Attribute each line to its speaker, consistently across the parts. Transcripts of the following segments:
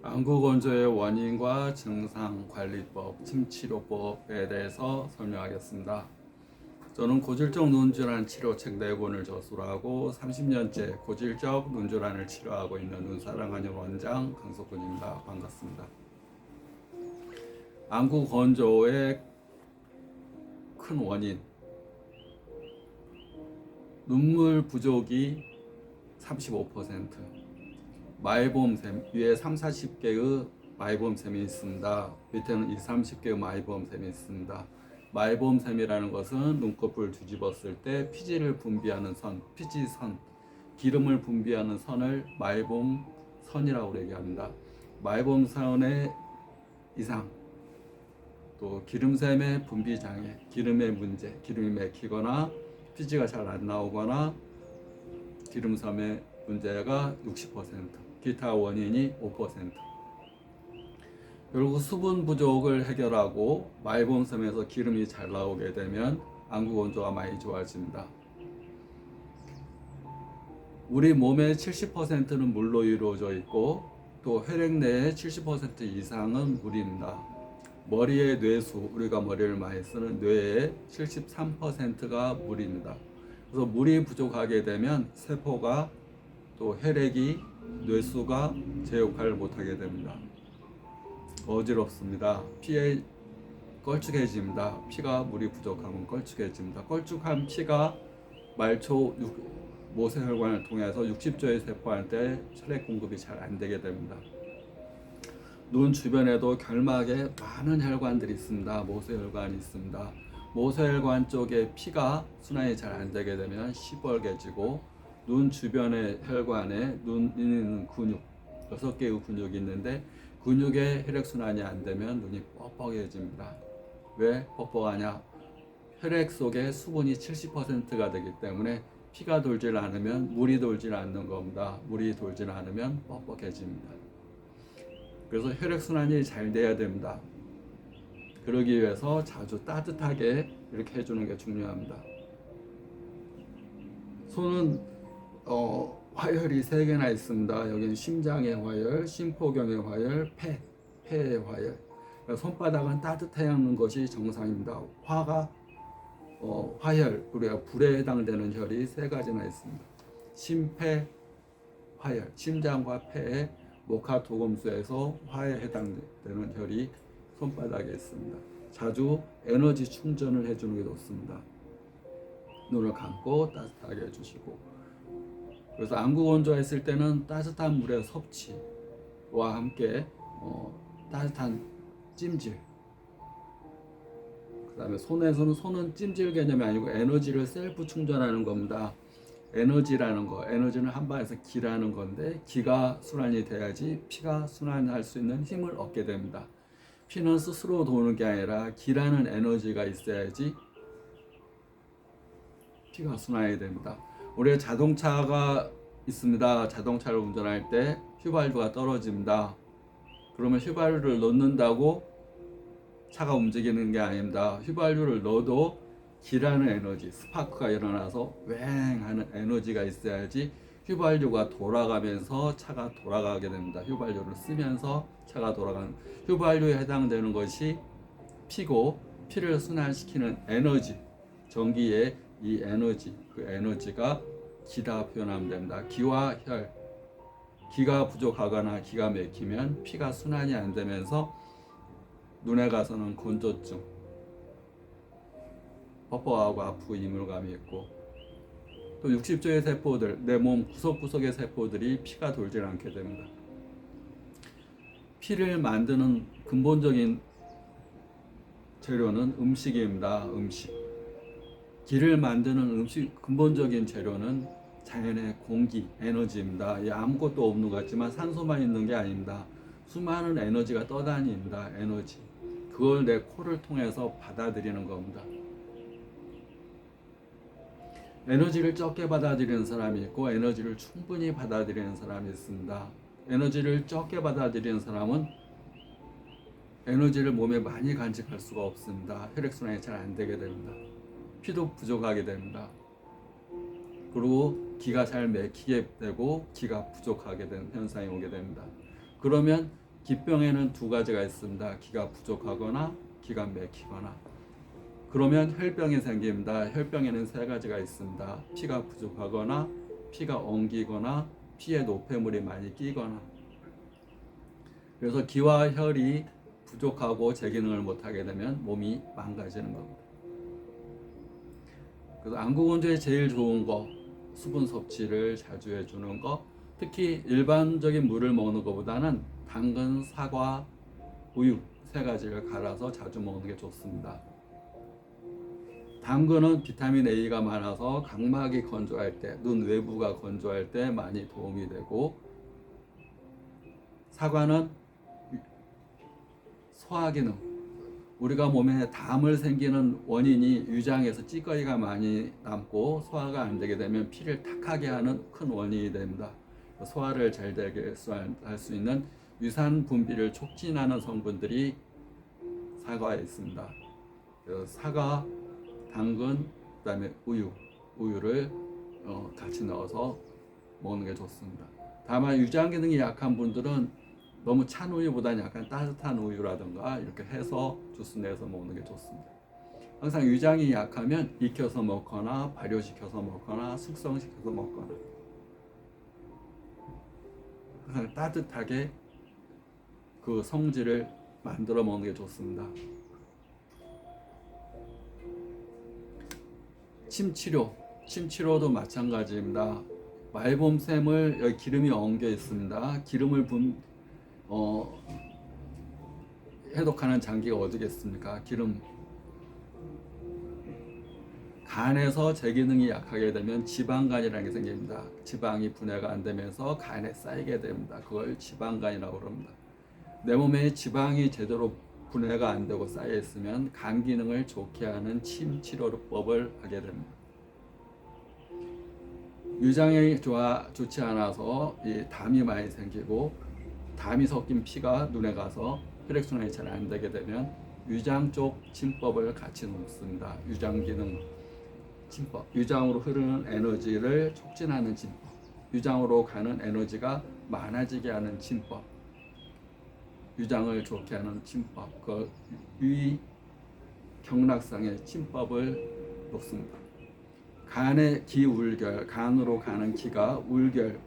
Speaker 1: 안구건조의 원인과 증상, 관리법, 침치료법에 대해서 설명하겠습니다. 저는 고질적 눈질환 치료책 4권을 저술하고 30년째 고질적 눈질환을 치료하고 있는 눈사랑하는 원장 강석훈입니다. 반갑습니다. 안구건조의 큰 원인, 눈물 부족이 35%, 마이보험샘, 위에 3, 40개의 마이보험샘이 있습니다. 밑에는 2, 30개의 마이보험샘이 있습니다. 마이보험샘이라는 것은 눈꺼풀을 뒤집었을 때 피지를 분비하는 선, 피지선, 기름을 분비하는 선을 마이보험선이라고 얘기합니다. 마이보험선의 이상, 또 기름샘의 분비 장애, 기름의 문제, 기름이 맥히거나 피지가 잘 안 나오거나 기름섬의 문제가 60%, 기타 원인이 5%. 결국 수분 부족을 해결하고 마이보험섬에서 기름이 잘 나오게 되면 안구건조가 많이 좋아집니다. 우리 몸의 70%는 물로 이루어져 있고 또 혈액 내의 70% 이상은 물입니다. 머리의 뇌수, 우리가 머리를 많이 쓰는 뇌의 73%가 물입니다. 그래서 물이 부족하게 되면 세포가 또 혈액이 뇌수가 제 역할을 못하게 됩니다. 어지럽습니다. 피에 걸쭉해집니다. 피가 물이 부족하면 걸쭉해집니다. 걸쭉한 피가 말초 모세혈관을 통해서 60조의 세포한테 혈액 공급이 잘 안 되게 됩니다. 눈 주변에도 결막에 많은 혈관들이 있습니다. 모세혈관이 있습니다. 모세혈관 쪽에 피가 순환이 잘 안 되게 되면 시뻘개지고 눈 주변의 혈관에 눈 있는 근육 6개의 근육이 있는데 근육의 혈액순환이 안 되면 눈이 뻑뻑해집니다. 왜 뻑뻑하냐? 혈액 속에 수분이 70%가 되기 때문에 피가 돌질 않으면 물이 돌질 않는 겁니다. 물이 돌질 않으면 뻑뻑해집니다. 그래서 혈액순환이 잘 돼야 됩니다. 그러기 위해서 자주 따뜻하게 이렇게 해주는 게 중요합니다. 손은 화혈이 3개나 있습니다. 여기는 심장의 화혈, 심포경의 화혈, 폐의 화혈. 손바닥은 따뜻해야 하는 것이 정상입니다. 화혈, 우리가 불에 해당되는 혈이 3가지나 있습니다. 심폐 화혈, 심장과 폐의 목화토금수에서 화에 해당되는 혈이 손바닥에 있습니다. 자주 에너지 충전을 해주는 게 좋습니다. 눈을 감고 따뜻하게 해주시고, 그래서 안구건조가 있을 때는 따뜻한 물의 섭취와 함께 따뜻한 찜질, 그 다음에 손은 찜질 개념이 아니고 에너지를 셀프 충전하는 겁니다. 에너지는 한 방에서 기라는 건데, 기가 순환이 돼야지 피가 순환할 수 있는 힘을 얻게 됩니다. 피는 스스로 도는 게 아니라 기라는 에너지가 있어야지 피가 순환이 됩니다. 우리가 자동차가 있습니다. 자동차를 운전할 때 휘발유가 떨어집니다. 그러면 휘발유를 넣는다고 차가 움직이는 게 아닙니다. 휘발유를 넣어도 기라는 에너지, 스파크가 일어나서 웽 하는 에너지가 있어야지 휘발유가 돌아가면서 차가 돌아가게 됩니다. 휘발유를 쓰면서 차가 돌아가는, 휘발유에 해당되는 것이 피고, 피를 순환시키는 에너지, 전기의 이 에너지, 그 에너지가 기다 표현하면 됩니다. 기와 혈, 기가 부족하거나 기가 막히면 피가 순환이 안 되면서 눈에 가서는 건조증, 뻑뻑하고 아프고 이물감이 있고, 또 60조의 세포들, 내 몸 구석구석의 세포들이 피가 돌질 않게 됩니다. 피를 만드는 근본적인 재료는 음식입니다. 음식. 기를 만드는 근본적인 재료는 자연의 공기, 에너지입니다. 아무것도 없는 것 같지만 산소만 있는 게 아닙니다. 수많은 에너지가 떠다닙니다. 에너지. 그걸 내 코를 통해서 받아들이는 겁니다. 에너지를 적게 받아들이는 사람이 있고 에너지를 충분히 받아들이는 사람이 있습니다. 에너지를 적게 받아들이는 사람은 에너지를 몸에 많이 간직할 수가 없습니다. 혈액순환이 잘 안 되게 됩니다. 피도 부족하게 됩니다. 그리고 기가 잘 막히게 되고 기가 부족하게 되는 현상이 오게 됩니다. 그러면 기병에는 두 가지가 있습니다. 기가 부족하거나 기가 막히거나. 그러면 혈병이 생깁니다. 혈병에는 세 가지가 있습니다. 피가 부족하거나 피가 엉기거나 피에 노폐물이 많이 끼거나. 그래서 기와 혈이 부족하고 제 기능을 못하게 되면 몸이 망가지는 겁니다. 그래서 안구건조에 제일 좋은 거 수분 섭취를 자주 해주는 거, 특히 일반적인 물을 먹는 것보다는 당근, 사과, 우유 세 가지를 갈아서 자주 먹는 게 좋습니다. 당근은 비타민 A가 많아서 각막이 건조할 때, 눈 외부가 건조할 때 많이 도움이 되고, 사과는 소화기능, 우리가 몸에 담을 생기는 원인이 위장에서 찌꺼기가 많이 남고 소화가 안 되게 되면 피를 탁하게 하는 큰 원인이 됩니다. 소화를 잘 되게 할 수 있는 유산 분비를 촉진하는 성분들이 사과에 있습니다. 사과, 당근, 그다음에 우유를 같이 넣어서 먹는 게 좋습니다. 다만 위장 기능이 약한 분들은 너무 찬 우유보다는 약간 따뜻한 우유라든가 이렇게 해서 주스 내서 먹는 게 좋습니다. 항상 위장이 약하면 익혀서 먹거나 발효시켜서 먹거나 숙성시켜서 먹거나 항상 따뜻하게 그 성질을 만들어 먹는 게 좋습니다. 침치료도 마찬가지입니다. 말봄샘을 여기 기름이 엉겨 있습니다. 기름을 해독하는 장기가 어디겠습니까? 기름. 간에서 제 기능이 약하게 되면 지방간이라는 게 생깁니다. 지방이 분해가 안 되면서 간에 쌓이게 됩니다. 그걸 지방간이라고 합니다. 내 몸에 지방이 제대로 분해가 안 되고 쌓여 있으면 간 기능을 좋게 하는 침치료법을 하게 됩니다. 위장이 좋지 않아서 이 담이 많이 생기고 담이 섞인 피가 눈에 가서 혈액순환이 잘 안 되게 되면 위장 쪽 침법을 같이 놓습니다. 위장 기능 침법, 위장으로 흐르는 에너지를 촉진하는 침법, 위장으로 가는 에너지가 많아지게 하는 침법, 위장을 좋게 하는 침법, 그 위경락상의 침법을 놓습니다. 간의 기울결, 간으로 가는 기가 울결,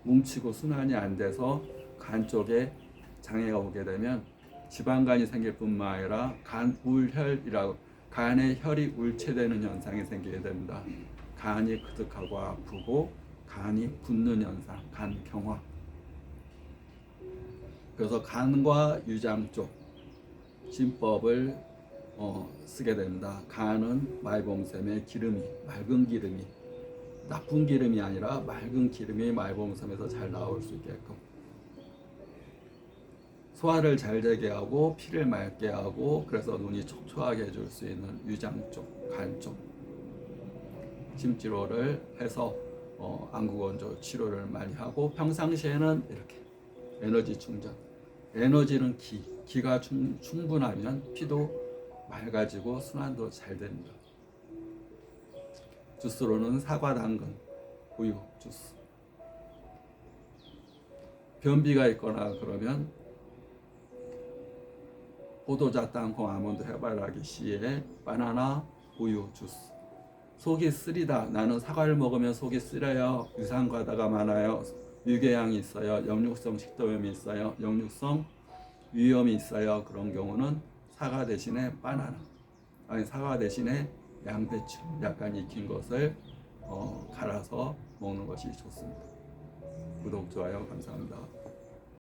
Speaker 1: 뭉치고 순환이 안 돼서 간 쪽에 장애가 오게 되면 지방간이 생길 뿐만 아니라 간울혈이라고 간의 혈이 울체되는 현상이 생기게 됩니다. 간이 그득하고 아프고 간이 붓는 현상, 간경화. 그래서 간과 위장 쪽 진법을 쓰게 됩니다. 간은 말봄샘의 기름이, 맑은 기름이, 나쁜 기름이 아니라 맑은 기름이 말봄샘에서 잘 나올 수 있게끔 소화를 잘 되게 하고 피를 맑게 하고 그래서 눈이 촉촉하게 해줄 수 있는 위장 쪽, 간 쪽 침치료를 해서 안구건조 치료를 많이 하고 평상시에는 이렇게 에너지 충전, 에너지는 기가 충분하면 피도 맑아지고 순환도 잘 됩니다. 주스로는 사과, 당근, 우유 주스. 변비가 있거나 그러면 포도자, 땅콩, 아몬드, 해바라기 씨에 바나나, 우유 주스. 속이 쓰리다. 나는 사과를 먹으면 속이 쓰려요. 유산과다가 많아요. 유궤양이 있어요. 역류성 식도염이 있어요. 역류성 위염이 있어요. 그런 경우는 사과 대신에 바나나, 아니 사과 대신에 양배추 약간 익힌 것을 갈아서 먹는 것이 좋습니다. 구독, 좋아요 감사합니다.